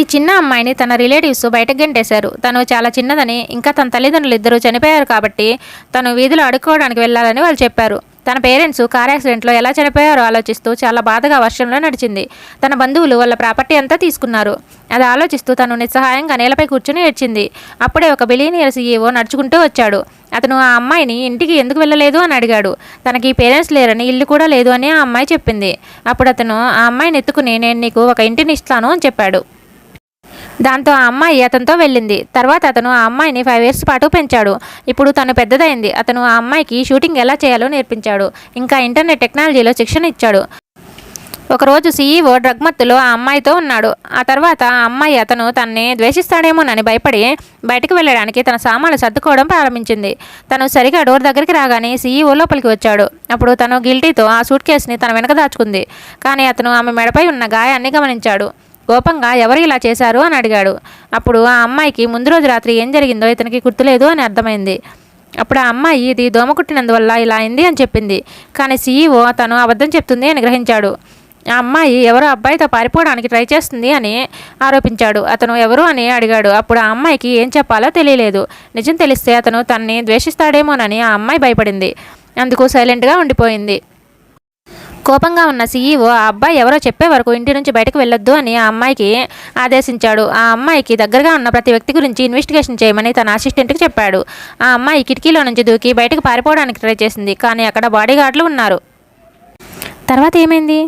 ఈ చిన్న అమ్మాయిని తన రిలేటివ్స్ బయటకు గెంటేశారు. తను చాలా చిన్నదని, ఇంకా తన తల్లిదండ్రులు ఇద్దరూ చనిపోయారు కాబట్టి తను వీధిలో అడుక్కోవడానికి వెళ్ళాలని వాళ్ళు చెప్పారు. తన పేరెంట్స్ కార్ యాక్సిడెంట్లో ఎలా చనిపోయారో ఆలోచిస్తూ చాలా బాధగా వర్షంలో నడిచింది. తన బంధువులు వాళ్ళ ప్రాపర్టీ అంతా తీసుకున్నారు. అది ఆలోచిస్తూ తను నిస్సహాయంగా నేలపై కూర్చుని ఏడ్చింది. అప్పుడే ఒక బిలియనియర్ సీఈఓ నడుచుకుంటూ వచ్చాడు. అతను ఆ అమ్మాయిని ఇంటికి ఎందుకు వెళ్ళలేదు అని అడిగాడు. తనకి పేరెంట్స్ లేరని, ఇల్లు కూడా లేదు అని ఆ అమ్మాయి చెప్పింది. అప్పుడు అతను ఆ అమ్మాయిని ఎత్తుకుని నేను నీకు ఒక ఇంటిని ఇస్తాను అని చెప్పాడు. దాంతో ఆ అమ్మాయి అతనితో వెళ్ళింది. తర్వాత అతను ఆ అమ్మాయిని 5 years పాటు పెంచాడు. ఇప్పుడు తను పెద్దదైంది. అతను ఆ అమ్మాయికి షూటింగ్ ఎలా చేయాలో నేర్పించాడు. ఇంకా ఇంటర్నెట్ టెక్నాలజీలో శిక్షణ ఇచ్చాడు. ఒకరోజు సీఈఓ డ్రగ్ మత్తులో ఆ అమ్మాయితో ఉన్నాడు. ఆ తర్వాత ఆ అమ్మాయి అతను తనని ద్వేషిస్తాడేమోనని భయపడి బయటకు వెళ్ళడానికి తన సామాన్లు సర్దుకోవడం ప్రారంభించింది. తను సరిగా డోర్ దగ్గరికి రాగానే సీఈఓ లోపలికి వచ్చాడు. అప్పుడు తను గిల్టీతో ఆ సూట్ కేసుని తన వెనక దాచుకుంది. కానీ అతను ఆమె మెడపై ఉన్న గాయాన్ని గమనించాడు. కోపంగా ఎవరు ఇలా చేశారు అని అడిగాడు. అప్పుడు ఆ అమ్మాయికి ముందు రోజు రాత్రి ఏం జరిగిందో ఇతనికి గుర్తులేదు అని అర్థమైంది. అప్పుడు ఆ అమ్మాయి ఇది దోమ కుట్టినందువల్ల ఇలా అయింది అని చెప్పింది. కానీ సీఈఓ తను అబద్ధం చెప్తుంది అని గ్రహించాడు. ఆ అమ్మాయి ఎవరో అబ్బాయితో పారిపోవడానికి ట్రై చేస్తుంది అని ఆరోపించాడు. అతను ఎవరు అని అడిగాడు. అప్పుడు ఆ అమ్మాయికి ఏం చెప్పాలో తెలియలేదు. నిజం తెలిస్తే అతను తనని ద్వేషిస్తాడేమోనని ఆ అమ్మాయి భయపడింది. అందుకు సైలెంట్గా ఉండిపోయింది. కోపంగా ఉన్న సీఈఓ ఆ అబ్బాయి ఎవరో చెప్పే వరకు ఇంటి నుంచి బయటకు వెళ్ళొద్దు అని ఆ అమ్మాయికి ఆదేశించాడు. ఆ అమ్మాయికి దగ్గరగా ఉన్న ప్రతి వ్యక్తి గురించి ఇన్వెస్టిగేషన్ చేయమని తన అసిస్టెంట్కి చెప్పాడు. ఆ అమ్మాయి కిటికీలో నుంచి దూకి బయటకు పారిపోవడానికి ట్రై చేసింది. కానీ అక్కడ బాడీగార్డులు ఉన్నారు. తర్వాత ఏమైంది?